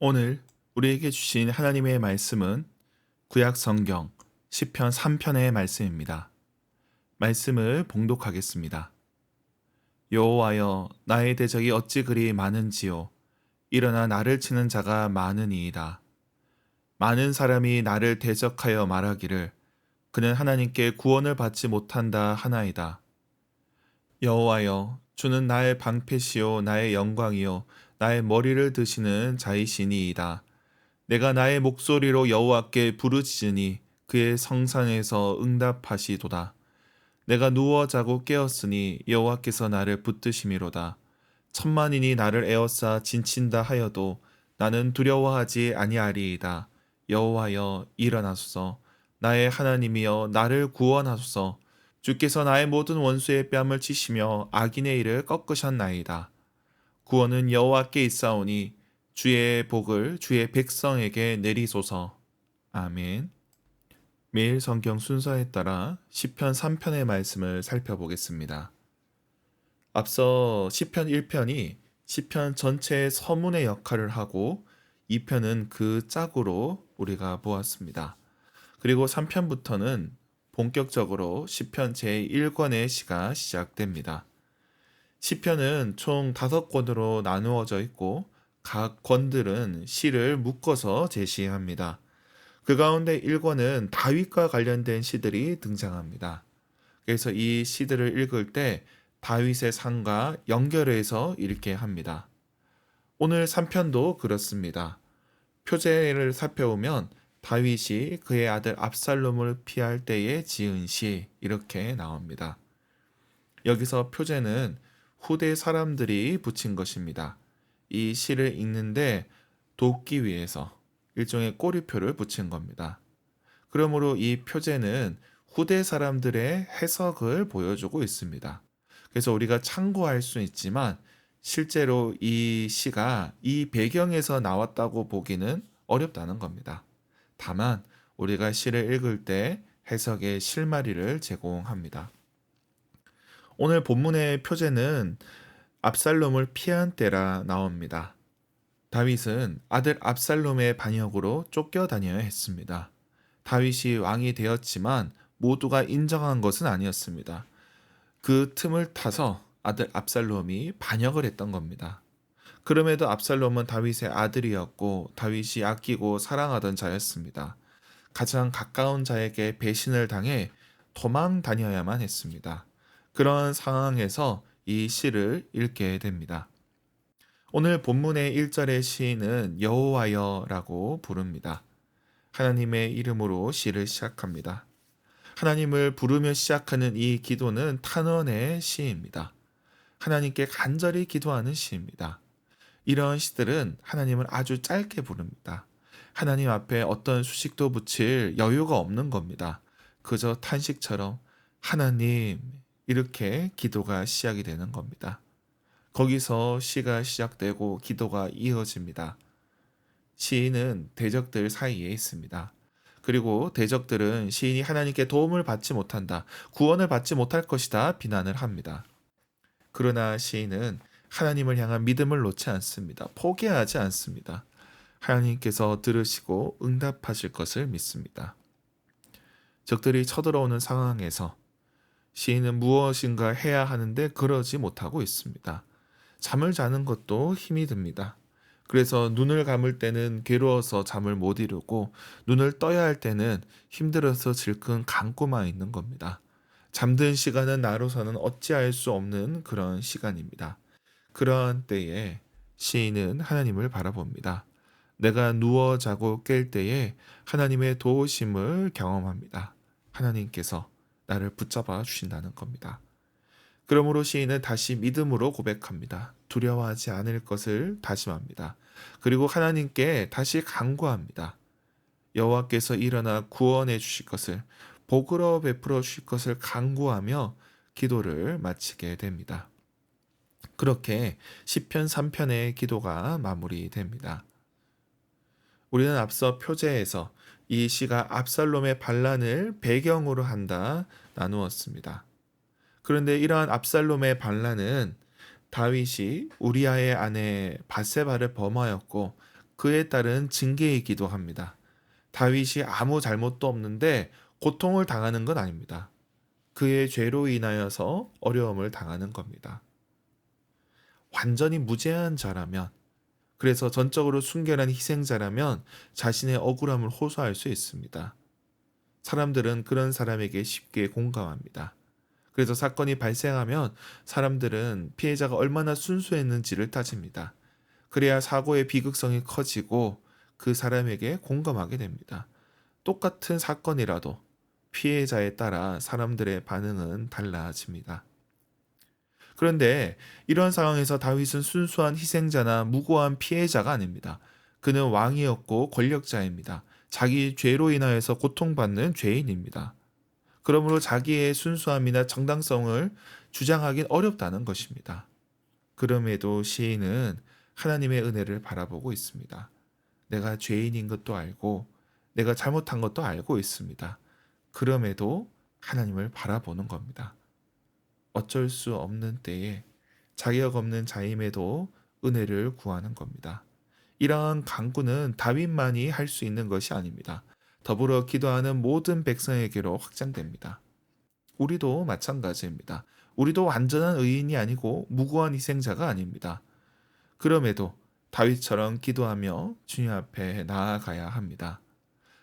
오늘 우리에게 주신 하나님의 말씀은 구약 성경 시편 3편의 말씀입니다. 말씀을 봉독하겠습니다. 여호와여, 나의 대적이 어찌 그리 많은지요. 일어나 나를 치는 자가 많으니이다. 많은 사람이 나를 대적하여 말하기를 그는 하나님께 구원을 받지 못한다 하나이다. 여호와여, 주는 나의 방패시요 나의 영광이요 나의 머리를 드시는 자이시니이다. 내가 나의 목소리로 여호와께 부르짖으니 그의 성산에서 응답하시도다. 내가 누워 자고 깨었으니 여호와께서 나를 붙드심이로다. 천만인이 나를 에워싸 진친다 하여도 나는 두려워하지 아니하리이다. 여호와여, 일어나소서. 나의 하나님이여, 나를 구원하소서. 주께서 나의 모든 원수의 뺨을 치시며 악인의 일을 꺾으셨나이다. 구원은 여호와께 있사오니 주의 복을 주의 백성에게 내리소서. 아멘. 매일 성경 순서에 따라 시편 3편의 말씀을 살펴보겠습니다. 앞서 시편 1편이 시편 전체의 서문의 역할을 하고 2편은 그 짝으로 우리가 보았습니다. 그리고 3편부터는 본격적으로 시편 제1권의 시가 시작됩니다. 시편은 총 5권으로 나누어져 있고 각 권들은 시를 묶어서 제시합니다. 그 가운데 1권은 다윗과 관련된 시들이 등장합니다. 그래서 이 시들을 읽을 때 다윗의 삶과 연결해서 읽게 합니다. 오늘 3편도 그렇습니다. 표제를 살펴보면 다윗이 그의 아들 압살롬을 피할 때에 지은 시 이렇게 나옵니다. 여기서 표제는 후대 사람들이 붙인 것입니다. 이 시를 읽는데 돕기 위해서 일종의 꼬리표를 붙인 겁니다. 그러므로 이 표제는 후대 사람들의 해석을 보여주고 있습니다. 그래서 우리가 참고할 수 있지만 실제로 이 시가 이 배경에서 나왔다고 보기는 어렵다는 겁니다. 다만 우리가 시를 읽을 때 해석의 실마리를 제공합니다. 오늘 본문의 표제는 압살롬을 피한 때라 나옵니다. 다윗은 아들 압살롬의 반역으로 쫓겨다녀야 했습니다. 다윗이 왕이 되었지만 모두가 인정한 것은 아니었습니다. 그 틈을 타서 아들 압살롬이 반역을 했던 겁니다. 그럼에도 압살롬은 다윗의 아들이었고 다윗이 아끼고 사랑하던 자였습니다. 가장 가까운 자에게 배신을 당해 도망 다녀야만 했습니다. 그런 상황에서 이 시를 읽게 됩니다. 오늘 본문의 1절의 시인은 여호와여라고 부릅니다. 하나님의 이름으로 시를 시작합니다. 하나님을 부르며 시작하는 이 기도는 탄원의 시입니다. 하나님께 간절히 기도하는 시입니다. 이런 시들은 하나님을 아주 짧게 부릅니다. 하나님 앞에 어떤 수식도 붙일 여유가 없는 겁니다. 그저 탄식처럼 하나님 이렇게 기도가 시작이 되는 겁니다. 거기서 시가 시작되고 기도가 이어집니다. 시인은 대적들 사이에 있습니다. 그리고 대적들은 시인이 하나님께 도움을 받지 못한다, 구원을 받지 못할 것이다 비난을 합니다. 그러나 시인은 하나님을 향한 믿음을 놓지 않습니다. 포기하지 않습니다. 하나님께서 들으시고 응답하실 것을 믿습니다. 적들이 쳐들어오는 상황에서 시인은 무엇인가 해야 하는데 그러지 못하고 있습니다. 잠을 자는 것도 힘이 듭니다. 그래서 눈을 감을 때는 괴로워서 잠을 못 이루고 눈을 떠야 할 때는 힘들어서 질끈 감고만 있는 겁니다. 잠든 시간은 나로서는 어찌할 수 없는 그런 시간입니다. 그런 때에 시인은 하나님을 바라봅니다. 내가 누워 자고 깰 때에 하나님의 도우심을 경험합니다. 하나님께서 나를 붙잡아 주신다는 겁니다. 그러므로 시인은 다시 믿음으로 고백합니다. 두려워하지 않을 것을 다짐합니다. 그리고 하나님께 다시 간구합니다. 여호와께서 일어나 구원해 주실 것을, 복으로 베풀어 주실 것을 간구하며 기도를 마치게 됩니다. 그렇게 시편 3편의 기도가 마무리됩니다. 우리는 앞서 표제에서 이 시가 압살롬의 반란을 배경으로 한다 나누었습니다. 그런데 이러한 압살롬의 반란은 다윗이 우리아의 아내 바세바를 범하였고 그에 따른 징계이기도 합니다. 다윗이 아무 잘못도 없는데 고통을 당하는 건 아닙니다. 그의 죄로 인하여서 어려움을 당하는 겁니다. 완전히 무죄한 자라면, 그래서 전적으로 순결한 희생자라면 자신의 억울함을 호소할 수 있습니다. 사람들은 그런 사람에게 쉽게 공감합니다. 그래서 사건이 발생하면 사람들은 피해자가 얼마나 순수했는지를 따집니다. 그래야 사고의 비극성이 커지고 그 사람에게 공감하게 됩니다. 똑같은 사건이라도 피해자에 따라 사람들의 반응은 달라집니다. 그런데 이런 상황에서 다윗은 순수한 희생자나 무고한 피해자가 아닙니다. 그는 왕이었고 권력자입니다. 자기 죄로 인하여서 고통받는 죄인입니다. 그러므로 자기의 순수함이나 정당성을 주장하긴 어렵다는 것입니다. 그럼에도 시인은 하나님의 은혜를 바라보고 있습니다. 내가 죄인인 것도 알고 내가 잘못한 것도 알고 있습니다. 그럼에도 하나님을 바라보는 겁니다. 어쩔 수 없는 때에 자격 없는 자임에도 은혜를 구하는 겁니다. 이러한 간구는 다윗만이 할 수 있는 것이 아닙니다. 더불어 기도하는 모든 백성에게로 확장됩니다. 우리도 마찬가지입니다. 우리도 완전한 의인이 아니고 무고한 희생자가 아닙니다. 그럼에도 다윗처럼 기도하며 주님 앞에 나아가야 합니다.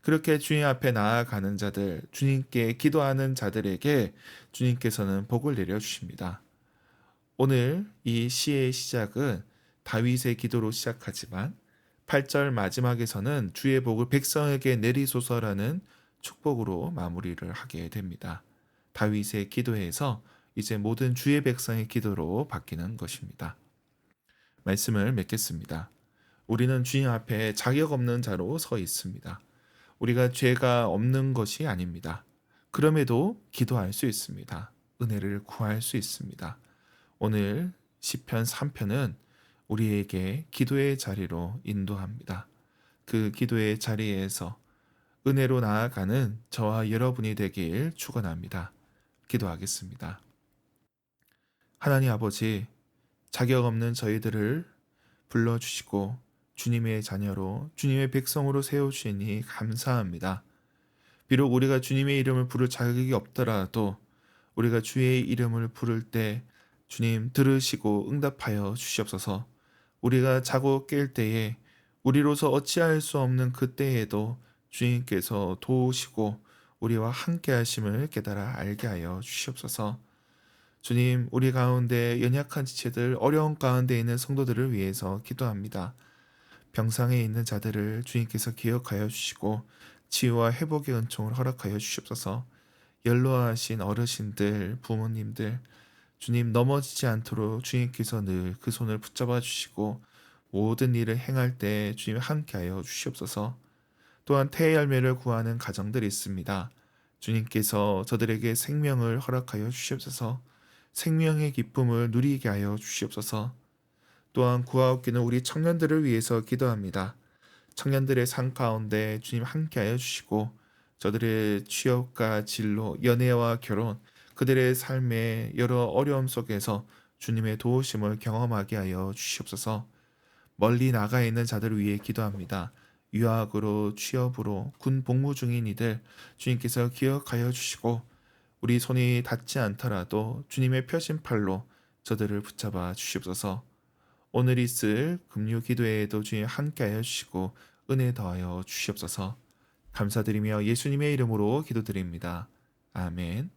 그렇게 주님 앞에 나아가는 자들, 주님께 기도하는 자들에게 주님께서는 복을 내려주십니다. 오늘 이 시의 시작은 다윗의 기도로 시작하지만 8절 마지막에서는 주의 복을 백성에게 내리소서라는 축복으로 마무리를 하게 됩니다. 다윗의 기도에서 이제 모든 주의 백성의 기도로 바뀌는 것입니다. 말씀을 맺겠습니다. 우리는 주님 앞에 자격 없는 자로 서 있습니다. 우리가 죄가 없는 것이 아닙니다. 그럼에도 기도할 수 있습니다. 은혜를 구할 수 있습니다. 오늘 시편 3편은 우리에게 기도의 자리로 인도합니다. 그 기도의 자리에서 은혜로 나아가는 저와 여러분이 되길 축원합니다. 기도하겠습니다. 하나님 아버지, 자격 없는 저희들을 불러주시고 주님의 자녀로 주님의 백성으로 세우시니 감사합니다. 비록 우리가 주님의 이름을 부를 자격이 없더라도 우리가 주의 이름을 부를 때 주님 들으시고 응답하여 주시옵소서. 우리가 자고 깰 때에 우리로서 어찌할 수 없는 그때에도 주님께서 도우시고 우리와 함께 하심을 깨달아 알게 하여 주시옵소서. 주님, 우리 가운데 연약한 지체들, 어려운 가운데 있는 성도들을 위해서 기도합니다. 병상에 있는 자들을 주님께서 기억하여 주시고 치유와 회복의 은총을 허락하여 주시옵소서. 연로하신 어르신들, 부모님들, 주님 넘어지지 않도록 주님께서 늘 그 손을 붙잡아 주시고 모든 일을 행할 때 주님 함께하여 주시옵소서. 또한 태의 열매를 구하는 가정들이 있습니다. 주님께서 저들에게 생명을 허락하여 주시옵소서. 생명의 기쁨을 누리게 하여 주시옵소서. 또한 구하옵기는 우리 청년들을 위해서 기도합니다. 청년들의 삶 가운데 주님 함께하여 주시고 저들의 취업과 진로, 연애와 결혼, 그들의 삶의 여러 어려움 속에서 주님의 도우심을 경험하게 하여 주시옵소서. 멀리 나가 있는 자들을 위해 기도합니다. 유학으로, 취업으로, 군 복무 중인 이들 주님께서 기억하여 주시고 우리 손이 닿지 않더라도 주님의 펴신 팔로 저들을 붙잡아 주시옵소서. 오늘 있을 금요 기도회에도 주님 함께하여 주시고 은혜 더하여 주시옵소서. 감사드리며 예수님의 이름으로 기도드립니다. 아멘.